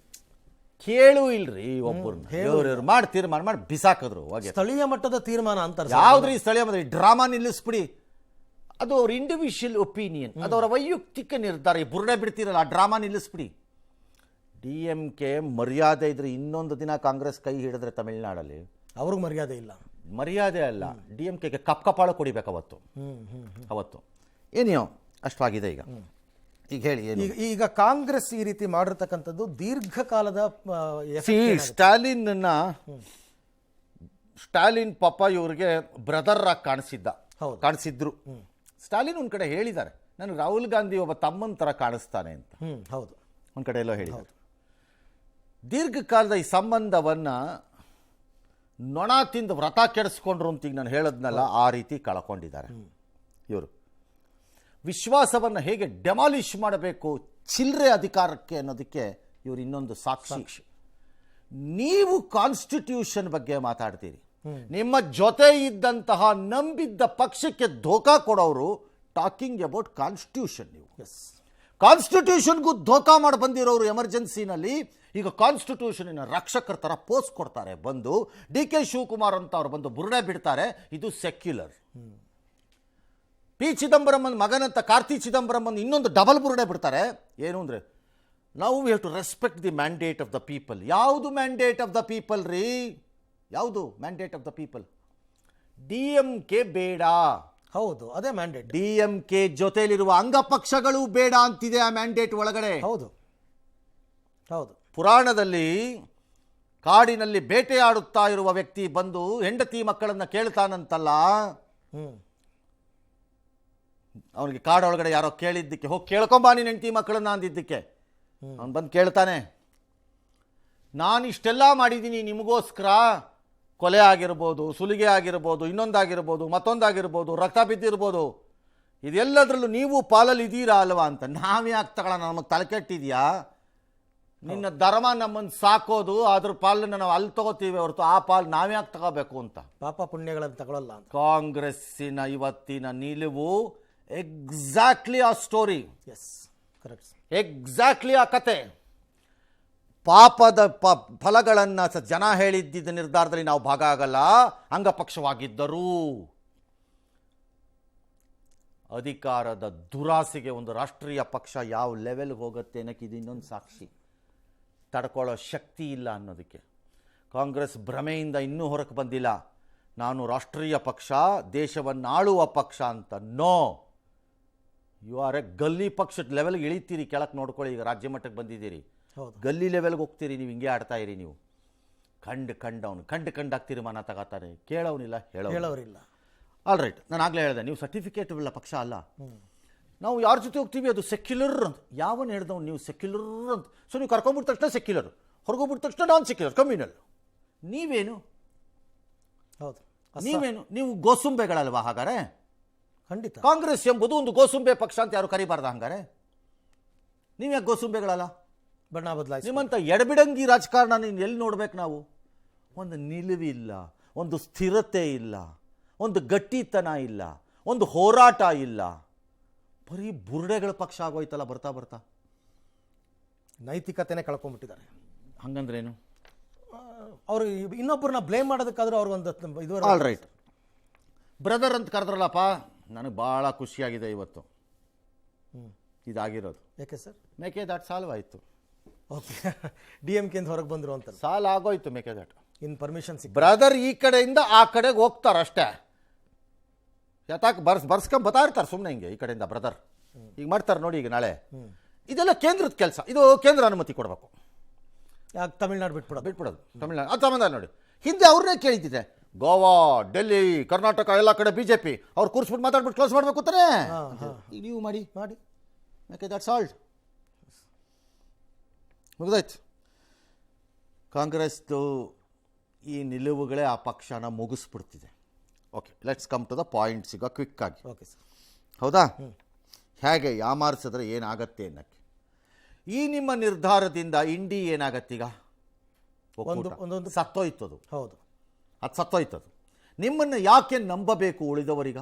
ಕೇಳು ಇಲ್ರಿ ಒಬ್ಬರನ್ನ, ಇವ್ರು ಮಾಡಿ ತೀರ್ಮಾನ ಮಾಡಿ ಬಿಸಾಕಿದ್ರು. ಸ್ಥಳೀಯ ಮಟ್ಟದ ತೀರ್ಮಾನ ಅಂತಾರೆ. ಯಾವ್ದ್ರಿ ಸ್ಥಳೀಯ ಮಟ್ಟ? ಡ್ರಾಮಾ ನಿಲ್ಲಿಸ್ಬಿಡಿ. ಅದು ಅವ್ರ ಇಂಡಿವಿಜುವಲ್ ಒಪಿನಿಯನ್, ಅದು ಅವರ ವೈಯಕ್ತಿಕ ನಿರ್ಧಾರ. ಈ ಬುರುಡೆ ಬಿಡ್ತೀರಲ್ಲ, ಆ ಡ್ರಾಮಾ ನಿಲ್ಲಿಸ್ಬಿಡಿ. DMK ಮರ್ಯಾದೆ ಇದ್ರೆ ಇನ್ನೊಂದು ದಿನ ಕಾಂಗ್ರೆಸ್ ಕೈ ಹಿಡಿದ್ರೆ ತಮಿಳ್ನಾಡಲ್ಲಿ ಅವ್ರಿಗೆ ಮರ್ಯಾದೆ ಇಲ್ಲ. ಮರ್ಯಾದೆ ಅಲ್ಲ, DMKಗೆ ಕಪ್ಪಾಳು ಕೊಡಿಬೇಕು ಅವತ್ತು. ಏನಿಯೋ ಅಷ್ಟಾಗಿದೆ. ಈಗ ಹೇಳಿ, ಈಗ ಕಾಂಗ್ರೆಸ್ ಈ ರೀತಿ ಮಾಡಿರ್ತಕ್ಕಂಥದ್ದು ದೀರ್ಘಕಾಲದ ಸ್ಟಾಲಿನ್ ಪಾಪ ಇವ್ರಿಗೆ ಬ್ರದರ್ ಆಗಿ ಕಾಣಿಸಿದ್ರು. ಸ್ಟಾಲಿನ್ ಒಂದ್ ಕಡೆ ಹೇಳಿದ್ದಾರೆ, ನನಗೆ ರಾಹುಲ್ ಗಾಂಧಿ ಒಬ್ಬ ತಮ್ಮನ ತರ ಕಾಣಿಸ್ತಾನೆ ಅಂತ. ಹೌದು, ಒಂದ್ ಕಡೆ ಎಲ್ಲೋ ಹೇಳಿದ್ದಾರೆ. ದೀರ್ಘಕಾಲದ ಈ ಸಂಬಂಧವನ್ನ ನೊಣ ತಿಂದು ವ್ರತ ಕೆಡಿಸ್ಕೊಂಡ್ರು ಅಂತ ಈಗ ನಾನು ಹೇಳದ್ನಲ್ಲ, ಆ ರೀತಿ ಕಳ್ಕೊಂಡಿದ್ದಾರೆ ಇವರು. ವಿಶ್ವಾಸವನ್ನು ಹೇಗೆ ಡೆಮಾಲಿಷ್ ಮಾಡಬೇಕು ಚಿಲ್ಲರೆ ಅಧಿಕಾರಕ್ಕೆ ಅನ್ನೋದಕ್ಕೆ ಇವರು ಇನ್ನೊಂದು ಸಾಕ್ಷಿ. ನೀವು ಕಾನ್ಸ್ಟಿಟ್ಯೂಷನ್ ಬಗ್ಗೆ ಮಾತಾಡ್ತೀರಿ, ನಿಮ್ಮ ಜೊತೆ ಇದ್ದಂತಹ ನಂಬಿದ್ದ ಪಕ್ಷಕ್ಕೆ ಧೋಕಾ ಕೊಡೋರು ಟಾಕಿಂಗ್ ಅಬೌಟ್ ಕಾನ್ಸ್ಟಿಟ್ಯೂಷನ್. ನೀವು ಕಾನ್ಸ್ಟಿಟ್ಯೂಷನ್ಗೂ ಧೋಕಾ ಮಾಡಿ ಬಂದಿರೋರು ಎಮರ್ಜೆನ್ಸಿನಲ್ಲಿ ಈಗ ಕಾನ್ಸ್ಟಿಟ್ಯೂಷನಿನ ರಕ್ಷಕರ ಥರ ಪೋಸ್ ಕೊಡ್ತಾರೆ. ಬಂದು DK ಶಿವಕುಮಾರ್ ಅಂತ ಅವ್ರು ಬಂದು ಬುರುಡೆ ಬಿಡ್ತಾರೆ. ಇದು ಸೆಕ್ಯುಲರ್. ಪಿ ಚಿದಂಬರಂ ಮಗನಂತ ಕಾರ್ತಿ ಚಿದಂಬರಂ ಇನ್ನೊಂದು ಡಬಲ್ ಬುರುಡೆ ಬಿಡ್ತಾರೆ. ಏನು ಅಂದರೆ ನಾವು we have to respect the mandate of the people. ಯಾವುದು ಮ್ಯಾಂಡೇಟ್ ಆಫ್ ದ ಪೀಪಲ್ ರೀ? ಯಾವುದು mandate of the people? DMK ಬೇಡ. ಹೌದು, ಅದೇ ಮ್ಯಾಂಡೇಟ್. DMK ಜೊತೆಲಿರುವ ಅಂಗಪಕ್ಷಗಳು ಬೇಡ ಅಂತಿದೆ ಆ ಮ್ಯಾಂಡೇಟ್ ಒಳಗಡೆ. ಹೌದು ಹೌದು. ಪುರಾಣದಲ್ಲಿ ಕಾಡಿನಲ್ಲಿ ಬೇಟೆಯಾಡುತ್ತಾ ಇರುವ ವ್ಯಕ್ತಿ ಬಂದು ಹೆಂಡತಿ ಮಕ್ಕಳನ್ನ ಕೇಳ್ತಾನಂತಲ್ಲ, ಅವನಿಗೆ ಕಾಡೊಳಗಡೆ ಯಾರೋ ಕೇಳಿದ್ದಕ್ಕೆ ಹೋಗಿ ಕೇಳ್ಕೊಂಬ ನೀನು ಹೆಂಡತಿ ಮಕ್ಕಳನ್ನ ಅಂದಿದ್ದಕ್ಕೆ ಅವನು ಬಂದು ಕೇಳ್ತಾನೆ, ನಾನು ಇಷ್ಟೆಲ್ಲ ಮಾಡಿದ್ದೀನಿ ನಿಮಗೋಸ್ಕರ, ಕೊಲೆ ಆಗಿರ್ಬೋದು, ಸುಲಿಗೆ ಆಗಿರ್ಬೋದು, ಇನ್ನೊಂದಾಗಿರ್ಬೋದು, ಮತ್ತೊಂದಾಗಿರ್ಬೋದು, ರಕ್ತ ಬಿದ್ದಿರ್ಬೋದು, ಇದೆಲ್ಲದರಲ್ಲೂ ನೀವು ಪಾಲಲ್ಲಿ ಇದ್ದೀರಾ ಅಲ್ವಾ ಅಂತ. ನಾವ್ಯಾಕೆ ತಗೊಳ್ಳೋಣ? ನಮಗೆ ತಲೆ ಕೆಟ್ಟಿದ್ಯಾ? ನಿನ್ನ ಧರ್ಮ ನಮ್ಮನ್ನು ಸಾಕೋದು, ಅದ್ರ ಪಾಲನ್ನು ನಾವು ಅಲ್ಲಿ ತಗೋತೀವಿ ಹೊರತು ಆ ಪಾಲು ನಾವ್ಯಾಕೆ ತಗೋಬೇಕು ಅಂತ. ಪಾಪ ಪುಣ್ಯಗಳನ್ನು ತಗೊಳ್ಳಲ್ಲ ಅಂತ ಕಾಂಗ್ರೆಸ್ಸಿನ ಇವತ್ತಿನ ನಿಲುವು ಎಕ್ಸಾಕ್ಟ್ಲಿ ಆ ಸ್ಟೋರಿ. S, correct. ಎಕ್ಸಾಕ್ಟ್ಲಿ ಆ ಕತೆ. ಪಾಪದ ಫಲಗಳನ್ನು ಜನ ಹೇಳಿದ್ದ ನಿರ್ಧಾರದಲ್ಲಿ ನಾವು ಭಾಗ ಆಗಲ್ಲ. ಅಂಗಪಕ್ಷವಾಗಿದ್ದರೂ ಅಧಿಕಾರದ ದುರಾಸೆಗೆ ಒಂದು ರಾಷ್ಟ್ರೀಯ ಪಕ್ಷ ಯಾವ ಲೆವೆಲ್ಗೆ ಹೋಗುತ್ತೆ ಅನ್ನೋಕ್ಕೆ ಇದು ಇನ್ನೊಂದು ಸಾಕ್ಷಿ. ತಡ್ಕೊಳ್ಳೋ ಶಕ್ತಿ ಇಲ್ಲ ಅನ್ನೋದಕ್ಕೆ ಕಾಂಗ್ರೆಸ್ ಭ್ರಮೆಯಿಂದ ಇನ್ನೂ ಹೊರಕ್ಕೆ ಬಂದಿಲ್ಲ. ನಾನು ರಾಷ್ಟ್ರೀಯ ಪಕ್ಷ, ದೇಶವನ್ನು ಆಳುವ ಪಕ್ಷ ಅಂತ. ನೋ, ಯು ಆರ್ ಎ ಗಲ್ಲಿ ಪಕ್ಷದ ಲೆವೆಲ್ಗೆ ಇಳಿತೀರಿ. ಕೆಳಕ್ಕೆ ನೋಡ್ಕೊಳ್ಳಿ, ಈಗ ರಾಜ್ಯ ಮಟ್ಟಕ್ಕೆ ಬಂದಿದ್ದೀರಿ, ಗಲ್ಲಿ ಲೆವೆಲ್ಗೆ ಹೋಗ್ತೀರಿ. ನೀವು ಹಿಂಗೆ ಆಡ್ತಾ ಇರಿ. ನೀವು ಕಂಡು ತೀರ್ಮಾನ ತಗೋತಾರೆ. ಕೇಳೋನಿಲ್ಲ, ಹೇಳೋರಿಲ್ಲ. ಆಲ್ ರೈಟ್, ನಾನು ಆಗಲೇ ಹೇಳಿದೆ ನೀವು ಸರ್ಟಿಫಿಕೇಟ್ ಇಲ್ಲ ಪಕ್ಷ ಅಲ್ಲ. ನಾವು ಯಾರ ಜೊತೆ ಹೋಗ್ತೀವಿ ಅದು ಸೆಕ್ಯುಲರ್ ಅಂತ. ಯಾವನು ಹೇಳ್ದವ್ ನೀವು ಸೆಕ್ಯುಲರ್ ಅಂತ? ಸೊ ನೀವು ಕರ್ಕೊಂಡ್ಬಿಟ್ಟ ತಕ್ಷಣ ಸೆಕ್ಯುಲರ್, ಹೊರಗೋಗ್ಬಿಟ್ಟ ತಕ್ಷಣ ನಾನ್ ಸೆಕ್ಯುಲರ್, ಕಮ್ಯುನಲ್. ನೀವೇನು? ಹೌದು, ನೀವೇನು? ನೀವು ಗೋಸುಂಬೆಗಳಲ್ವಾ? ಹಾಗಾರೆ ಖಂಡಿತ ಕಾಂಗ್ರೆಸ್ ಎಂಬುದು ಒಂದು ಗೋಸುಂಬೆ ಪಕ್ಷ ಅಂತ ಯಾರು ಕರಿಬಾರ್ದ? ಹಂಗಾರೆ ನೀವ್ಯಾಕೆ ಗೋಸುಂಬೆಗಳಲ್ಲ? ಬಣ್ಣ ಬದಲಾಯಿಸಿ. ನಿಮ್ಮಂಥ ಎಡಬಿಡಂಗಿ ರಾಜಕಾರಣ ನೀನು ಎಲ್ಲಿ ನೋಡ್ಬೇಕು ನಾವು? ಒಂದು ನಿಲುವಿಲ್ಲ, ಒಂದು ಸ್ಥಿರತೆ ಇಲ್ಲ, ಒಂದು ಗಟ್ಟಿತನ ಇಲ್ಲ, ಒಂದು ಹೋರಾಟ ಇಲ್ಲ. ಬರೀ ಬುರುಡೆಗಳ ಪಕ್ಷ ಆಗೋಯ್ತಲ್ಲ ಬರ್ತಾ ಬರ್ತಾ. ನೈತಿಕತೆನೇ ಕಳ್ಕೊಂಡ್ಬಿಟ್ಟಿದ್ದಾರೆ. ಹಂಗಂದ್ರೇನು? ಅವರು ಇನ್ನೊಬ್ಬರನ್ನ ಬ್ಲೇಮ್ ಮಾಡೋದಕ್ಕಾದ್ರೂ ಅವ್ರಿಗೊಂದು ಇದು. ಆಲ್ ರೈಟ್, ಬ್ರದರ್ ಅಂತ ಕರೆದ್ರಲ್ಲಪ್ಪ, ನನಗೆ ಭಾಳ ಖುಷಿಯಾಗಿದೆ ಇವತ್ತು ಇದಾಗಿರೋದು. ಯಾಕೆ ಸರ್? ಮೇಕೆದಾಟು ಸಾಲ್ವ್ ಆಯಿತು. ಓಕೆ, DMK ಅಂತ ಹೊರಗೆ ಬಂದರು ಅಂತ. ಸಾಲ ಆಗೋಯ್ತು ಮೇಕೆದಾಟು. ಇನ್ ಪರ್ಮಿಷನ್ ಸಿಕ್ಕ ಬ್ರದರ್ ಈ ಕಡೆಯಿಂದ ಆ ಕಡೆಗೆ ಹೋಗ್ತಾರಷ್ಟೇ. ಯಾಕೆ ಬರ್ಸ್ಕೊಂಡ್ ಬರ್ತಾ ಇರ್ತಾರೆ ಸುಮ್ಮನೆ ಹಿಂಗೆ ಈ ಕಡೆಯಿಂದ ಬ್ರದರ್. ಈಗ ಮಾಡ್ತಾರೆ ನೋಡಿ, ಈಗ ನಾಳೆ ಇದೆಲ್ಲ ಕೇಂದ್ರದ ಕೆಲಸ. ಇದು ಕೇಂದ್ರ ಅನುಮತಿ ಕೊಡಬೇಕು. ಯಾಕೆ ತಮಿಳ್ನಾಡು ಬಿಟ್ಬಿಡೋದು? ತಮಿಳ್ನಾಡು ಅದು ಸಂಬಂಧ ನೋಡಿ. ಹಿಂದೆ ಅವ್ರನ್ನೇ ಕೇಳಿದ್ದಿದೆ, ಗೋವಾ, ಡೆಲ್ಲಿ, ಕರ್ನಾಟಕ ಎಲ್ಲ ಕಡೆ BJP ಅವ್ರು ಕೂರಿಸ್ಬಿಟ್ಟು ಮಾತಾಡ್ಬಿಟ್ಟು ಕ್ಲೋಸ್ ಮಾಡಬೇಕು ತಾನೇ. ನೀವು ಮಾಡಿ ಯಾಕೆ ದಟ್ ಸಾಲ್ಟ್ ಮುಗಿದಾಯ್ತು. ಕಾಂಗ್ರೆಸ್ದು ಈ ನಿಲುವುಗಳೇ ಆ ಪಕ್ಷನ ಮುಗಿಸ್ಬಿಡ್ತಿದೆ. Okay, let's come to the points ಈಗ ಕ್ವಿಕ್ ಆಗಿ. ಓಕೆ ಸರ್, ಹೌದಾ? ಹೇಗೆ ಯಾಮಾರಿಸಿದ್ರೆ ಏನಾಗತ್ತೆ ಅನ್ನಕ್ಕೆ. ಈ ನಿಮ್ಮ ನಿರ್ಧಾರದಿಂದ ಇಂಡಿ ಏನಾಗತ್ತೀಗ? ಒಂದು ಸತ್ತೋಯ್ತದು. ಹೌದು, ಅದು ಸತ್ತೋಯ್ತದು. ನಿಮ್ಮನ್ನು ಯಾಕೆ ನಂಬಬೇಕು ಉಳಿದವರಿಗ?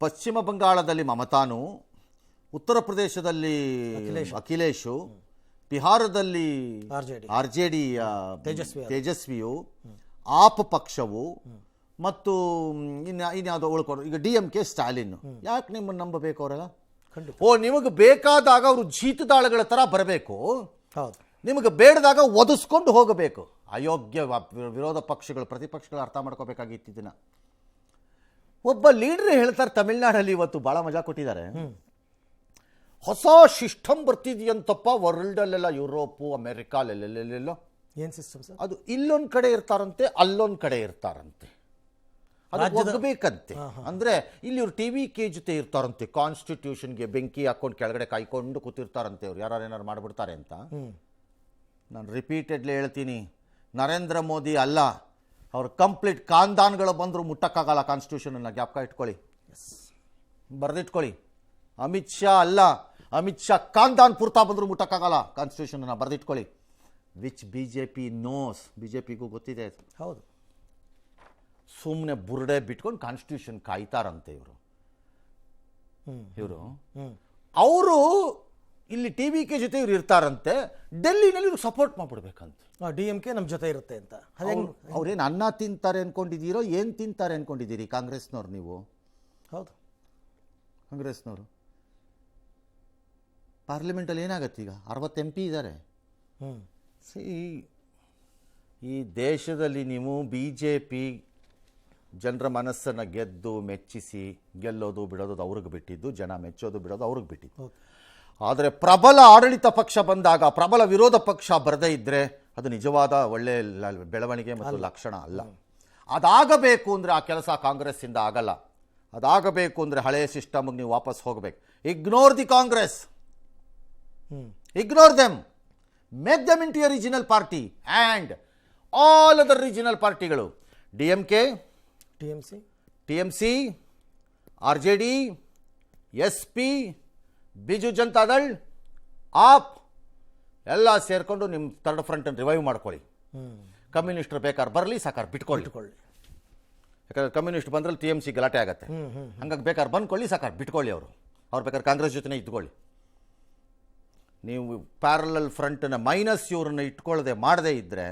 ಪಶ್ಚಿಮ ಬಂಗಾಳದಲ್ಲಿ ಮಮತಾನು, ಉತ್ತರ ಪ್ರದೇಶದಲ್ಲಿ ಅಖಿಲೇಶು, ಬಿಹಾರದಲ್ಲಿ RJD ತೇಜಸ್ವಿಯು, ಆಪ್ ಪಕ್ಷವು, ಮತ್ತು ಇನ್ಯಾವುದೋ ಉಳ್ಕೊಂಡು ಈಗ DMK ಸ್ಟಾಲಿನ್. ಯಾಕೆ ನಿಮ್ಮನ್ನು ನಂಬಬೇಕು ಅವರೆಲ್ಲ? ನಿಮಗೆ ಬೇಕಾದಾಗ ಅವರು ಜೀತದಾಳಗಳ ಥರ ಬರಬೇಕು, ನಿಮಗೆ ಬೇಡದಾಗ ಒದಿಸ್ಕೊಂಡು ಹೋಗಬೇಕು. ಅಯೋಗ್ಯ ವಿರೋಧ ಪಕ್ಷಗಳು, ಪ್ರತಿಪಕ್ಷಗಳು ಅರ್ಥ ಮಾಡ್ಕೋಬೇಕಾಗಿತ್ತು ಇದನ್ನ. ಒಬ್ಬ ಲೀಡರ್ ಹೇಳ್ತಾರೆ ತಮಿಳ್ನಾಡಲ್ಲಿ ಇವತ್ತು ಭಾಳ ಮಜಾ ಕೊಟ್ಟಿದ್ದಾರೆ. ಹೊಸ ಸಿಸ್ಟಮ್ ಬರ್ತಿದೆಯಂತಪ್ಪ ವರ್ಲ್ಡಲ್ಲೆಲ್ಲ, ಯುರೋಪು, ಅಮೆರಿಕಾ, ಅಲ್ಲೆಲ್ಲೆಲ್ಲೆಲ್ಲೋ. ಏನು ಸಿಸ್ಟಮ್ ಸರ್? ಅದು ಇಲ್ಲೊಂದು ಕಡೆ ಇರ್ತಾರಂತೆ, ಅಲ್ಲೊಂದು ಕಡೆ ಇರ್ತಾರಂತೆ. ಅದು ಹೋಗಬೇಕಂತೆ. ಅಂದರೆ ಇಲ್ಲಿ ಇವ್ರು TVK ಜೊತೆ ಇರ್ತಾರಂತೆ. ಕಾನ್ಸ್ಟಿಟ್ಯೂಷನ್ಗೆ ಬೆಂಕಿ ಹಾಕೊಂಡು ಕೆಳಗಡೆ ಕಾಯ್ಕೊಂಡು ಕೂತಿರ್ತಾರಂತೆ ಅವ್ರು, ಯಾರು ಮಾಡಿಬಿಡ್ತಾರೆ ಅಂತ. ನಾನು ರಿಪೀಟೆಡ್ಲಿ ಹೇಳ್ತೀನಿ, ನರೇಂದ್ರ ಮೋದಿ ಅಲ್ಲ, ಅವ್ರ ಕಂಪ್ಲೀಟ್ ಖಾನ್ದಾನ್ಗಳು ಬಂದರೂ ಮುಟ್ಟಕ್ಕಾಗಲ್ಲ ಕಾನ್ಸ್ಟಿಟ್ಯೂಷನನ್ನು. ಜ್ಞಾಪಕ ಇಟ್ಕೊಳ್ಳಿ, ಬರೆದಿಟ್ಕೊಳ್ಳಿ. ಅಮಿತ್ ಶಾ ಅಲ್ಲ, ಅಮಿತ್ ಶಾ ಖಾನ್ದಾನ್ ಪುರ್ತಾ ಬಂದರೂ ಮುಟ್ಟಕ್ಕಾಗಲ್ಲ ಕಾನ್ಸ್ಟಿಟ್ಯೂಷನ್ನ ಬರೆದಿಟ್ಕೊಳ್ಳಿ. Which B J P knows, B J ಪಿಗೂ ಗೊತ್ತಿದೆ. ಹೌದು, ಸುಮ್ಮನೆ ಬುರುಡೆ ಬಿಟ್ಕೊಂಡು ಕಾನ್ಸ್ಟಿಟ್ಯೂಷನ್ ಕಾಯ್ತಾರಂತೆ ಇವರು. ಅವರು ಇಲ್ಲಿ ಟಿ ವಿ ಕೆ ಜೊತೆ ಇವ್ರು ಇರ್ತಾರಂತೆ, ಡೆಲ್ಲಿನಲ್ಲಿ ಇವ್ರು ಸಪೋರ್ಟ್ ಮಾಡ್ಬಿಡ್ಬೇಕಂತ. DMK ನಮ್ಮ ಜೊತೆ ಇರುತ್ತೆ ಅಂತ. ಅವ್ರೇನು ಅನ್ನ ತಿಂತಾರೆ ಅನ್ಕೊಂಡಿದ್ದೀರೋ, ಏನು ತಿಂತಾರೆ ಅನ್ಕೊಂಡಿದ್ದೀರಿ ಕಾಂಗ್ರೆಸ್ನವ್ರು ನೀವು? ಹೌದು, ಕಾಂಗ್ರೆಸ್ನವರು ಪಾರ್ಲಿಮೆಂಟಲ್ಲಿ ಏನಾಗತ್ತೆ ಈಗ? 60 MP ಇದ್ದಾರೆ. ಈ ದೇಶದಲ್ಲಿ ನೀವು ಬಿ ಜೆ ಪಿ ಜನರ ಮನಸ್ಸನ್ನು ಗೆದ್ದು ಮೆಚ್ಚಿಸಿ ಗೆಲ್ಲೋದು ಬಿಡೋದು ಅವ್ರಿಗೆ ಬಿಟ್ಟಿದ್ದು, ಜನ ಮೆಚ್ಚೋದು ಬಿಡೋದು ಅವ್ರಿಗೆ ಬಿಟ್ಟಿದ್ದು. ಆದರೆ ಪ್ರಬಲ ಆಡಳಿತ ಪಕ್ಷ ಬಂದಾಗ ಪ್ರಬಲ ವಿರೋಧ ಪಕ್ಷ ಬರದೇ ಇದ್ದರೆ ಅದು ನಿಜವಾದ ಒಳ್ಳೆಯ ಬೆಳವಣಿಗೆ ಮತ್ತು ಲಕ್ಷಣ ಅಲ್ಲ. ಅದಾಗಬೇಕು ಅಂದರೆ ಆ ಕೆಲಸ ಕಾಂಗ್ರೆಸ್ಸಿಂದ ಆಗಲ್ಲ. ಅದಾಗಬೇಕು ಅಂದರೆ ಹಳೆಯ ಸಿಸ್ಟಮ್ಗೆ ನೀವು ವಾಪಸ್ ಹೋಗಬೇಕು. Ignore the Congress, ignore them, make them into a regional party and all other regional ಪಾರ್ಟಿಗಳು, DMK, TMC, RJD, SP, Biju Janata Dal, AAP ಎಲ್ಲ ಸೇರಿಕೊಂಡು ನಿಮ್ಮ ಥರ್ಡ್ ಫ್ರಂಟನ್ನು ರಿವೈವ್ ಮಾಡ್ಕೊಳ್ಳಿ. ಕಮ್ಯುನಿಸ್ಟರು ಬೇಕಾದ್ರೆ ಬರಲಿ, ಸಾಕಾರ ಬಿಟ್ಕೊಳ್ಳಿ. ಯಾಕಂದ್ರೆ ಕಮ್ಯುನಿಸ್ಟ್ ಬಂದ್ರಲ್ಲಿ TMC ಗಲಾಟೆ ಆಗುತ್ತೆ. ಹಂಗಾಗಿ ಬೇಕಾದ್ರೆ ಬಂದ್ಕೊಳ್ಳಿ, ಸಾಕಾರ ಬಿಟ್ಕೊಳ್ಳಿ. ಅವ್ರು ಬೇಕಾದ್ರೆ ಕಾಂಗ್ರೆಸ್ ಜೊತೆನೇ ಇದ್ಕೊಳ್ಳಿ. ನೀವು ಪ್ಯಾರಲಲ್ ಫ್ರಂಟನ್ನು ಮೈನಸ್ ಇವ್ರನ್ನ ಇಟ್ಕೊಳ್ಳದೆ ಮಾಡದೇ ಇದ್ದರೆ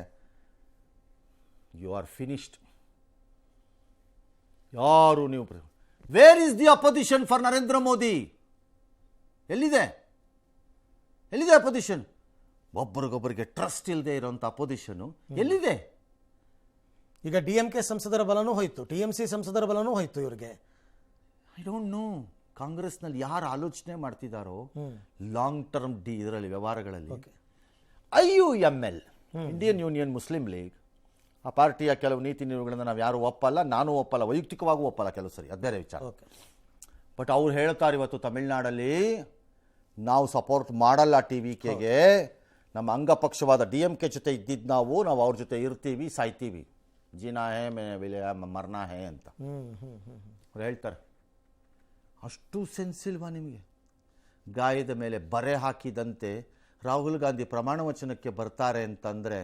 ಯು ಆರ್ ಫಿನಿಶ್ಡ್. ಯಾರು ನೀವು where is the opposition for Narendra Modi? ಎಲ್ಲಿದೆ ಅಪೋಸಿಷನ್? ಒಬ್ಬರಿಗೊಬ್ಬರಿಗೆ ಟ್ರಸ್ಟ್ ಇಲ್ಲದೆ ಇರೋಂಥ ಅಪೋಸಿಷನ್ನು ಎಲ್ಲಿದೆ? ಈಗ DMK ಸಂಸದರ ಬಲನೂ ಹೋಯ್ತು, TMC ಸಂಸದರ ಬಲನೂ ಹೋಯ್ತು ಇವರಿಗೆ. ಐ ಡೋಂಟ್ ನೋ ಕಾಂಗ್ರೆಸ್ನಲ್ಲಿ ಯಾರು ಆಲೋಚನೆ ಮಾಡ್ತಿದ್ದಾರೋ ಲಾಂಗ್ ಟರ್ಮ್ ಇದರಲ್ಲಿ ವ್ಯವಹಾರಗಳಲ್ಲಿ. IUML, Indian union Muslim league, ಆ ಪಾರ್ಟಿಯ ಕೆಲವು ನೀತಿ ನಿಲುವುಗಳನ್ನು ನಾವು ಯಾರು ಒಪ್ಪಲ್ಲ, ನಾನು ಒಪ್ಪಲ್ಲ, ವೈಯಕ್ತಿಕವಾಗೂ ಒಪ್ಪಲ್ಲ ಕೆಲವು ಸರಿ, ಅದು ಬೇರೆ ವಿಚಾರ. ಬಟ್ ಅವ್ರು ಹೇಳ್ತಾರೆ ಇವತ್ತು ತಮಿಳ್ನಾಡಲ್ಲಿ ನಾವು ಸಪೋರ್ಟ್ ಮಾಡಲ್ಲ TVKಗೆ, ನಮ್ಮ ಅಂಗಪಕ್ಷವಾದ DMK ಜೊತೆ ಇದ್ದಿದ್ದು ನಾವು ಅವ್ರ ಜೊತೆ ಇರ್ತೀವಿ, ಸಾಯ್ತೀವಿ, ಜೀನಾ ಹೇ ವಿಲಯ ಮರ್ನಾ ಹೇ ಅಂತ ಅವ್ರು ಹೇಳ್ತಾರೆ. ಅಷ್ಟು ಸೆನ್ಸ್ ಇಲ್ವಾ ನಿಮಗೆ? ಗಾಯದ ಮೇಲೆ ಬರೆ ಹಾಕಿದಂತೆ ರಾಹುಲ್ ಗಾಂಧಿ ಪ್ರಮಾಣ ವಚನಕ್ಕೆ ಬರ್ತಾರೆ ಅಂತಂದರೆ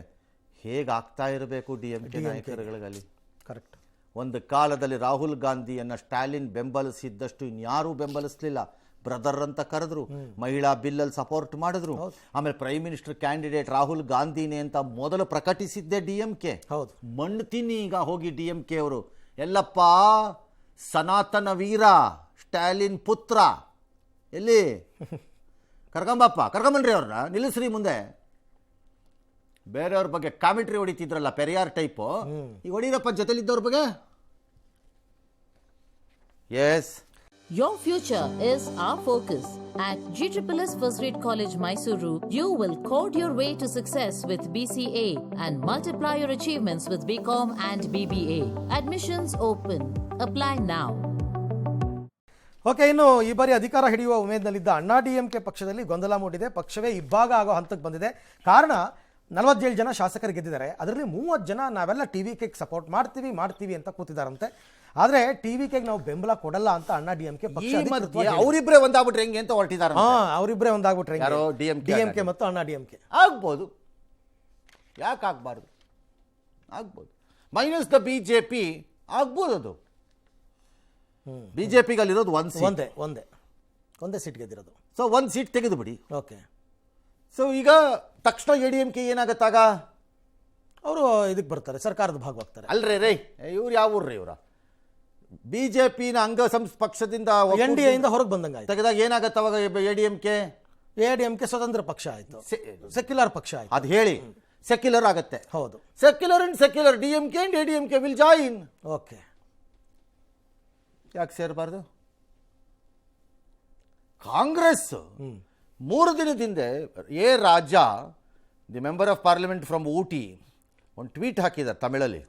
ಹೇಗಾಗ್ತಾ ಇರಬೇಕು DMK ನಾಯಕರುಗಳಲ್ಲಿ? ಕರೆಕ್ಟ್. ಒಂದು ಕಾಲದಲ್ಲಿ ರಾಹುಲ್ ಗಾಂಧಿಯನ್ನು ಸ್ಟಾಲಿನ್ ಬೆಂಬಲಿಸಿದ್ದಷ್ಟು ಇನ್ಯಾರೂ ಬೆಂಬಲಿಸಲಿಲ್ಲ. ಬ್ರದರ್ ಅಂತ ಕರೆದ್ರು, ಮಹಿಳಾ ಬಿಲ್ಲಲ್ಲಿ ಸಪೋರ್ಟ್ ಮಾಡಿದ್ರು. ಆಮೇಲೆ ಪ್ರೈಮ್ ಮಿನಿಸ್ಟರ್ ಕ್ಯಾಂಡಿಡೇಟ್ ರಾಹುಲ್ ಗಾಂಧಿನೇ ಅಂತ ಮೊದಲು ಪ್ರಕಟಿಸಿದ್ದೇ DMK. ಹೌದು, ಮಣ್ಣು ತಿನ್ನಿ ಈಗ ಹೋಗಿ DMK ಅವರು. ಎಲ್ಲಪ್ಪ ಸನಾತನ ವೀರ ಸ್ಟಾಲಿನ್ ಪುತ್ರ ಎಲ್ಲಿ? ಕರ್ಕೊಂಬನ್ರಿ ಅವ್ರನ್ನ, ನಿಲ್ಲಿಸ್ರಿ ಮುಂದೆ. ಬೇರೆಯವ್ರ ಬಗ್ಗೆ ಕಾಮೆಂಟ್ರಿ ಹೊಡಿತಿದ್ರಲ್ಲ ಪೆರಿಯಾರ್ ಟೈಪು, ಈಗ ಹೊಡೀರಪ್ಪ ಜೊತೆಲಿದ್ದವ್ರ ಬಗ್ಗೆ. Yes, Your future is our focus. At GSSS First Grade College, Mysuru, you will code your way to success with BCA and multiply your achievements with BCom and BBA. Admissions open. Apply now. Okay, ಇನ್ನು ಈ ಬಾರಿ ಅಧಿಕಾರ ಹಿಡಿಯುವ ಉಮೇದಿನಲ್ಲಿದ್ದ ಅಣ್ಣಾ DMK ಪಕ್ಷದಲ್ಲಿ ಗೊಂದಲ ಮೂಡಿದೆ. ಪಕ್ಷವೇ ಇಬ್ಬಾಗ ಆಗೋ ಹಂತಕ್ಕೆ ಬಂದಿದೆ. ಕಾರಣ 47 ಜನ ಶಾಸಕರು ಗೆದ್ದಿದ್ದಾರೆ, ಅದರಲ್ಲಿ 30 ಜನ ನಾವೆಲ್ಲ TVKಗೆ ಸಪೋರ್ಟ್ ಮಾಡ್ತೀವಿ ಅಂತ ಕೂತಿದ್ದಾರಂತೆ. ಆದರೆ TVKಗೆ ನಾವು ಬೆಂಬಲ ಕೊಡಲ್ಲ ಅಂತ ಅಣ್ಣಾ DMK ಪಕ್ಷ ಅವರಿಬ್ಬರೇ ಒಂದಾಗ್ಬಿಟ್ರೆ ಹೆಂಗೆ ಅಂತ ಹೊರಟಿದ್ದಾರೆ. ಅವರಿಬ್ಬರೇ ಒಂದಾಗ್ಬಿಟ್ರೆ DMK ಮತ್ತು ಅಣ್ಣಾ DMK ಆಗ್ಬೋದು, ಯಾಕೆ ಆಗ್ಬಾರ್ದು? ಆಗ್ಬೋದು. ಮೈನಸ್ ದ BJP ಆಗ್ಬೋದು. ಅದು BJPಗೆ ಅಲ್ಲಿರೋದು ಒಂದೇ ಸೀಟ್ ಗೆದ್ದಿರೋದು. ಸೊ ಒಂದು ಸೀಟ್ ತೆಗೆದು ಬಿಡಿ. ಓಕೆ, ಸೊ ಈಗ ತಕ್ಷಣ ADMK ಏನಾಗತ್ತಾಗ? ಅವರು ಇದಕ್ಕೆ ಬರ್ತಾರೆ, ಸರ್ಕಾರದ ಭಾಗವಾಗ್ತಾರೆ. ಅಲ್ರೇ ಇವ್ರು ಯಾವ ಊರ್ರಿ? ಇವರ BJPನ ಅಂಗ ಪಕ್ಷದಿಂದ NDA ಇಂದ ಹೊರಗೆ ಬಂದಂಗೆ ತೆಗೆದಾಗ ಏನಾಗತ್ತ ಅವಾಗ? ADMK ಸ್ವತಂತ್ರ ಪಕ್ಷ ಆಯ್ತು, ಸೆಕ್ಯುಲರ್ ಪಕ್ಷ ಆಯ್ತು. ಅದು ಹೇಳಿ ಸೆಕ್ಯುಲರ್ ಆಗತ್ತೆ. ಹೌದು, secular DMK and ADMK will join. Okay, ಯಾಕೆ ಸೇರಬಾರ್ದು? ಕಾಂಗ್ರೆಸ್ 3 ದಿನದಿಂದ Raja, the member of parliament from Ooty, ಒಂದು ಟ್ವೀಟ್ ಹಾಕಿದ್ದಾರೆ ತಮಿಳಲ್ಲಿ.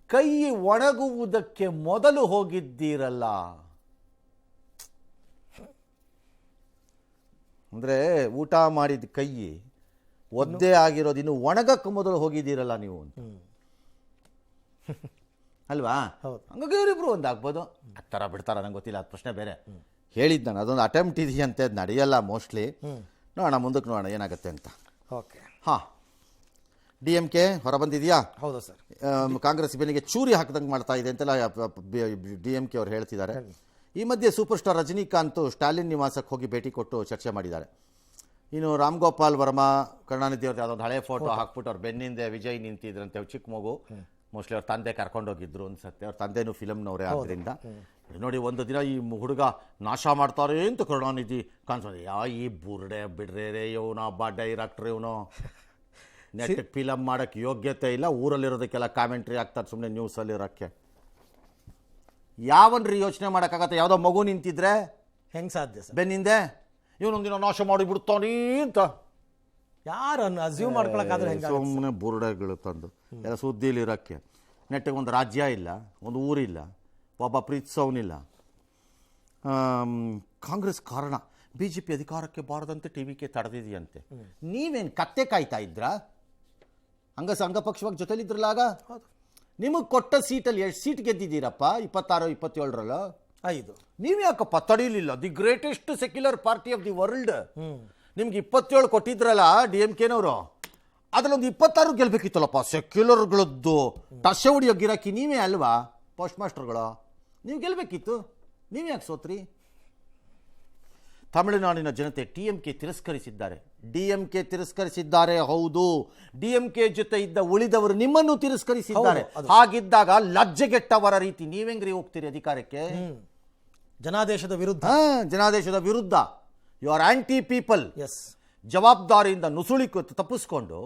ಕೈ ಒಣಗುವುದಕ್ಕೆ ಮೊದಲು ಹೋಗಿದ್ದೀರಲ್ಲ ಅಂದರೆ ಊಟ ಮಾಡಿದ ಕೈ ಒದ್ದೆ ಆಗಿರೋದು ಇನ್ನು ಒಣಗಕ್ಕೆ ಮೊದಲು ಹೋಗಿದ್ದೀರಲ್ಲ ನೀವು ಅಂತ ಅಲ್ವಾ? ಹಂಗಾಗಿ ಇವರಿಬ್ರು ಒಂದಾಗ್ಬೋದು. ಆ ಥರ ಬಿಡ್ತಾರ ನಂಗೆ ಗೊತ್ತಿಲ್ಲ, ಅದು ಪ್ರಶ್ನೆ ಬೇರೆ. ಹೇಳಿದ್ದು ನಾನು, ಅದೊಂದು ಅಟೆಂಪ್ಟ್ ಇದೆಯಂತೆ, ಅದು ನಡೆಯಲ್ಲ ಮೋಸ್ಟ್ಲಿ. ನೋಡೋಣ ಮುಂದಕ್ಕೆ, ನೋಡೋಣ ಏನಾಗುತ್ತೆ ಅಂತ. ಓಕೆ, ಹಾಂ, DMK ಹೊರಬಂದಿದೆಯಾ? ಹೌದಾ ಸರ್? ಕಾಂಗ್ರೆಸ್ ಬೆನ್ನಿಗೆ ಚೂರಿ ಹಾಕಿದಂಗೆ ಮಾಡ್ತಾ ಇದೆ ಅಂತೆಲ್ಲ DMK ಅವರು ಹೇಳ್ತಿದ್ದಾರೆ. ಈ ಮಧ್ಯೆ ಸೂಪರ್ ಸ್ಟಾರ್ ರಜನಿಕಾಂತ್ ಸ್ಟಾಲಿನ್ ನಿವಾಸಕ್ಕೆ ಹೋಗಿ ಭೇಟಿ ಕೊಟ್ಟು ಚರ್ಚೆ ಮಾಡಿದ್ದಾರೆ. ಇನ್ನು ರಾಮ್ ಗೋಪಾಲ್ ವರ್ಮಾ, ಕರುಣಾನಿಧಿ ಅವ್ರದ್ದು ಯಾವುದೊಂದು ಹಳೆ ಫೋಟೋ ಹಾಕ್ಬಿಟ್ಟು ಅವ್ರ ಬೆನ್ನಿಂದೆ ವಿಜಯ್ ನಿಂತಿದ್ರಂತೆ, ಚಿಕ್ಕ ಮಗು, ಮೋಸ್ಟ್ಲಿ ಅವ್ರ ತಂದೆ ಕರ್ಕೊಂಡೋಗಿದ್ರು ಅನ್ಸುತ್ತೆ. ಅವ್ರ ತಂದೆನೂ ಫಿಲಮ್ನವರೇ ಆದ್ದರಿಂದ. ನೋಡಿ, ಒಂದು ದಿನ ಈ ಹುಡುಗ ನಾಶ ಮಾಡ್ತಾರೆ ಅಂತ ಕರುಣಾನಿಧಿ ಕಾಣಿಸೋದು. ಈ ಬುರ್ಡೆ ಬಿಡ್ರೆ ಇವನು ಹಬ್ಬ ಡೈರೆಕ್ಟ್ರ್, ಇವನು ನೆಟ್ಟಿಗೆ ಫಿಲಮ್ ಮಾಡೋಕ್ಕೆ ಯೋಗ್ಯತೆ ಇಲ್ಲ, ಊರಲ್ಲಿರೋದಕ್ಕೆಲ್ಲ ಕಾಮೆಂಟ್ರಿ ಆಗ್ತಾರೆ ಸುಮ್ಮನೆ ನ್ಯೂಸಲ್ಲಿರೋಕ್ಕೆ. ಯಾವನ್ರಿ ಯೋಚನೆ ಮಾಡೋಕ್ಕಾಗತ್ತೆ? ಯಾವುದೋ ಮಗು ನಿಂತಿದ್ರೆ ಹೆಂಗೆ ಸಾಧ್ಯ ಸರ್? ಬೆನ್ನಿಂದೆ ಇವನೊಂದಿನ ನಾಶ ಮಾಡಿ ಬಿಡ್ತಾನೆ ಅಂತ ಯಾರು ಅಸ್ಯೂಮ್ ಮಾಡ್ಕೊಳಕ್ಕಾದ್ರೆ ಹೆಂಗೆ? ಸುಮ್ಮನೆ ಬುರ್ಡೆಗಳು ತಂದು ಎಲ್ಲ ಸುದ್ದಿಲಿರೋಕ್ಕೆ. ನೆಟ್ಟಿಗೆ ಒಂದು ರಾಜ್ಯ ಇಲ್ಲ, ಒಂದು ಊರಿಲ್ಲ, ಒಬ್ಬ ಪ್ರೀತಿಸೋನಿಲ್ಲ. ಕಾಂಗ್ರೆಸ್ ಕಾರಣ BJP ಅಧಿಕಾರಕ್ಕೆ ಬಾರದಂತೆ TVK ತಡೆದಿದೆಯಂತೆ. ನೀವೇನು ಕತ್ತೆ ಕಾಯ್ತಾ ಇದ್ರಾ? ಅಂಗಪಕ್ಷವಾಗಿ ಜೊತೆಲಿದ್ರಲ್ಲ ಆಗ. ನಿಮಗೆ ಕೊಟ್ಟ ಸೀಟಲ್ಲಿ ಎಷ್ಟು ಸೀಟ್ ಗೆದ್ದಿದ್ದೀರಪ್ಪ? 26, 27 5. ನೀವು ಯಾಕಪ್ಪ ತಡೀಲಿಲ್ಲ? The greatest secular party of the world. ನಿಮ್ಗೆ 27 ಕೊಟ್ಟಿದ್ರಲ್ಲ DMKನವರು, ಅದರಲ್ಲೊಂದು 26 ಗೆಲ್ಬೇಕಿತ್ತಲ್ಲಪ್ಪ. ಸೆಕ್ಯುಲರ್ಗಳದ್ದು ಟಸೆ ಹೊಡಿಯೋ ಗಿರಾಕಿ ನೀವೇ ಅಲ್ವಾ? ಪೋಸ್ಟ್ ಮಾಸ್ಟರ್ಗಳು ನೀವು ಗೆಲ್ಬೇಕಿತ್ತು, ನೀವು ಯಾಕೆ ಸೋತ್ರಿ? ತಮಿಳುನಾಡಿನ ಜನತೆ TMK ತಿರಸ್ಕರಿಸಿದ್ದಾರೆ. DMK ತಿರಸ್ಕರಿಸಿದ್ದಾರೆ, ಹೌದು. DMK ಜೊತೆ ಇದ್ದ ಉಳಿದವರು ನಿಮ್ಮನ್ನು ತಿರಸ್ಕರಿಸಿದ್ದಾರೆ. ಹಾಗಿದ್ದಾಗ ಲಜ್ಜೆಗೆಟ್ಟವರ ರೀತಿ ನೀವೆಂಗ್ರಿ ಹೋಗ್ತೀರಿ ಅಧಿಕಾರಕ್ಕೆ? ಜನಾದೇಶದ ವಿರುದ್ಧ. ಜನಾದೇಶದ ವಿರುದ್ಧ. You are anti people. Yes. ಜವಾಬ್ದಾರಿಯಿಂದ ನುಸುಳಿ ತಪ್ಪಿಸ್ಕೊಂಡು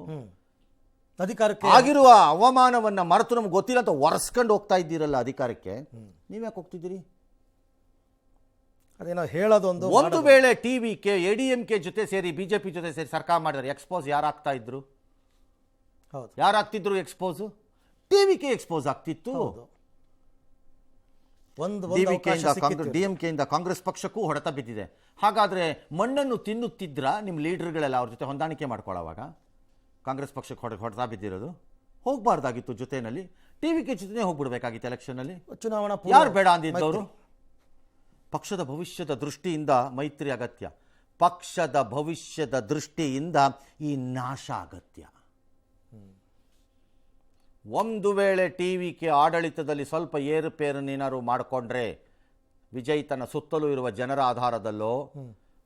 ಅಧಿಕಾರಕ್ಕೆ ಆಗಿರುವ ಅವಮಾನವನ್ನ ಮರೆತು ನಮ್ಗೆ ಗೊತ್ತಿಲ್ಲ ಅಂತ ಒರೆಸ್ಕೊಂಡು ಹೋಗ್ತಾ ಇದ್ದೀರಲ್ಲ ಅಧಿಕಾರಕ್ಕೆ. ನೀವ್ಯಾಕೆ ಹೋಗ್ತಿದ್ದೀರಿ? ಅದೇನೋ ಹೇಳೋದೊಂದು. ಒಂದು ವೇಳೆ TVK ADMK ಜೊತೆ ಸೇರಿ BJP ಜೊತೆ ಸೇರಿ ಸರ್ಕಾರ ಮಾಡಿದ್ರೆ ಎಕ್ಸ್ಪೋಸ್ ಯಾರಾಗ್ತಾ ಇದ್ರು? ಯಾರಾಗ್ತಿದ್ರು ಎಕ್ಸ್ಪೋಸ್? TVK ಎಕ್ಸ್ಪೋಸ್ ಆಗ್ತಿತ್ತು. DMK ಇಂದ ಕಾಂಗ್ರೆಸ್ ಪಕ್ಷಕ್ಕೂ ಹೊಡೆತ ಬಿದ್ದಿದೆ. ಹಾಗಾದ್ರೆ ಮಣ್ಣನ್ನು ತಿನ್ನುತ್ತಿದ್ರ ನಿಮ್ಮ ಲೀಡರ್ಗಳೆಲ್ಲ ಅವ್ರ ಜೊತೆ ಹೊಂದಾಣಿಕೆ ಮಾಡ್ಕೊಳ್ಳೋವಾಗ ಕಾಂಗ್ರೆಸ್ ಪಕ್ಷಕ್ಕೆ ಹೊಡೆತ ಬಿದ್ದಿರೋದು? ಹೋಗ್ಬಾರ್ದಾಗಿತ್ತು ಜೊತೆಯಲ್ಲಿ. TVK ಜೊತೆ ಹೋಗ್ಬಿಡ್ಬೇಕಾಗಿತ್ತು ಎಲೆಕ್ಷನ್ನಲ್ಲಿ. ಚುನಾವಣಾ ಯಾರು ಬೇಡ ಅಂದಿದ್ದವರು? ಪಕ್ಷದ ಭವಿಷ್ಯದ ದೃಷ್ಟಿಯಿಂದ ಮೈತ್ರಿ ಅಗತ್ಯ. ಪಕ್ಷದ ಭವಿಷ್ಯದ ದೃಷ್ಟಿಯಿಂದ ಈ ನಾಶ ಅಗತ್ಯ. ಒಂದು ವೇಳೆ TVK ಆಡಳಿತದಲ್ಲಿ ಸ್ವಲ್ಪ ಏರುಪೇರನ್ನೇನಾದ್ರು ಮಾಡಿಕೊಂಡ್ರೆ ವಿಜಯ್ ತನ್ನ ಸುತ್ತಲೂ ಇರುವ ಜನರ ಆಧಾರದಲ್ಲೋ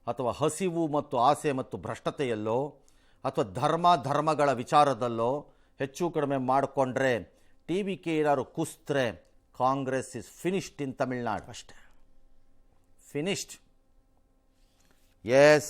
ಅಥವಾ ಹಸಿವು ಮತ್ತು ಆಸೆ ಮತ್ತು ಭ್ರಷ್ಟತೆಯಲ್ಲೋ ಅಥವಾ ಧರ್ಮಗಳ ವಿಚಾರದಲ್ಲೋ ಹೆಚ್ಚು ಕಡಿಮೆ ಮಾಡಿಕೊಂಡ್ರೆ TVK ಏನಾದ್ರು ಕುಸ್ತರೆ ಕಾಂಗ್ರೆಸ್ ಇಸ್ ಫಿನಿಶ್ಡ್ ಇನ್ ತಮಿಳ್ನಾಡು. ಅಷ್ಟೇ, ಫಿನಿಶ್ಡ್. ಎಸ್.